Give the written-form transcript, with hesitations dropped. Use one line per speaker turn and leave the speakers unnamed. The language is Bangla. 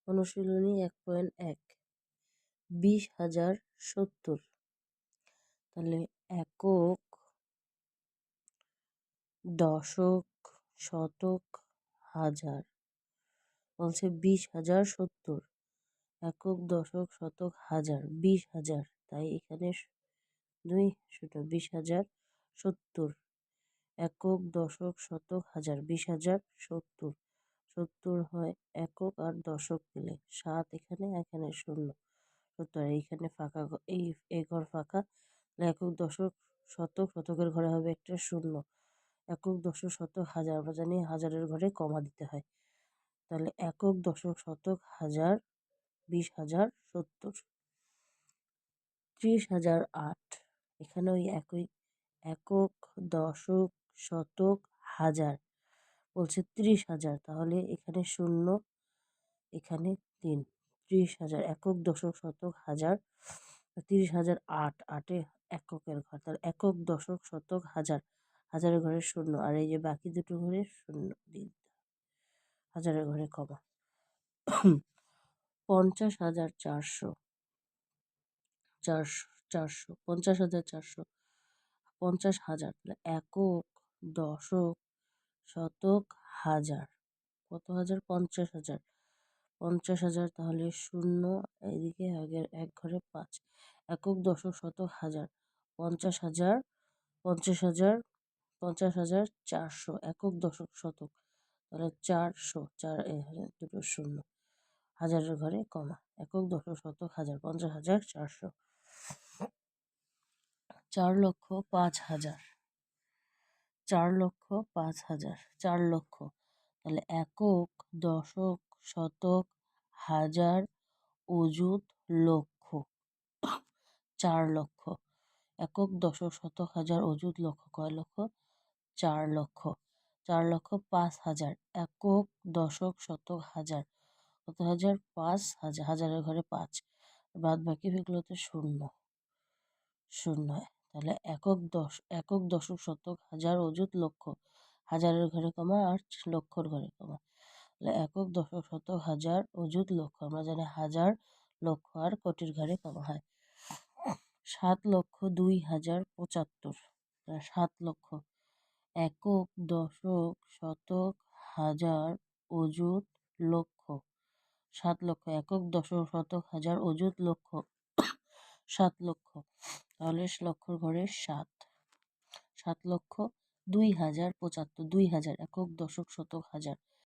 অনুশীলনী 1.1 20,070। তাহলে একক, দশক, শতক, হাজার। বলছে 20,070। একক, দশক, শতক, হাজার, 20,000। তাই এখানে 20,070। একক, দশক, শতক, হাজার, 20,070। 70 হয় একক আর দশক মিলে 7, এখানে এখানে 0, 70। এইখানে ফাঁকা, এই ঘর ফাঁকা। একক, দশক, শতক, শতকের ঘরে হবে একটা 0। একক, দশক, শতক, হাজার, আমরা জানি হাজারের ঘরে কমা দিতে হয়। তাহলে একক, দশক, শতক, হাজার, 20,070। 30,008। এখানে ওই একই, একক, দশক, শতক, হাজার। বলছে 30,000, তাহলে এখানে 0, এখানে 3। 30,000 একক, দশক, শতক, হাজার। 30,008, 8-এ এককের ঘর। তাহলে একক, দশক, শতক, হাজার, হাজারের ঘরে 0, আর এই যে বাকি দুটো ঘরে 0 দিন, হাজারের ঘরে কমা। 50,400। 50,400। 50,000। একক, দশক, শতক, হাজার। কত হাজার? 50,000। 50,000, তাহলে 0, এদিকে আগের এক ঘরে 5। একক, দশক, শতক, হাজার। 50,000, 50,000, 50,400। একক, দশক, শতক, তাহলে 400, 4, দুটো 0, হাজারের ঘরে কমা। একক, দশক, শতক, হাজার, 50,400। 4,05,000। 4,05,000। 4 লক্ষ। তাহলে একক, দশক, শতক, হাজার, অযুত, লক্ষ। 4 লক্ষ। একক, দশক, শতক, হাজার, অযুত, লক্ষ। কয় লক্ষ? 4 লক্ষ। 4,05,000। একক, দশক, শতক, হাজার। কত হাজার? 5,000। হাজারের ঘরে 5, বাদ বাকি হয়ে গেল তো 0, 0। তাহলে একক, দশক, শতক, হাজার, অযুত, লক্ষ। হাজারের ঘরে কমা আর লক্ষর ঘরে কমা। তাহলে একক, দশক, শতক, হাজার, অযুত, লক্ষ। আমরা জানি হাজার, লক্ষ আর কোটির ঘরে কমা হয়। 7,02,075। 7 লক্ষ। একক, দশক, শতক, হাজার, অযুত, লক্ষ। 7 লক্ষ। একক, দশক, শতক, হাজার, অযুত, লক্ষ। 7 লক্ষ। তাহলে লক্ষর ঘরে 7। 7,02,075। 2,000। একক, দশক, শতক, হাজার।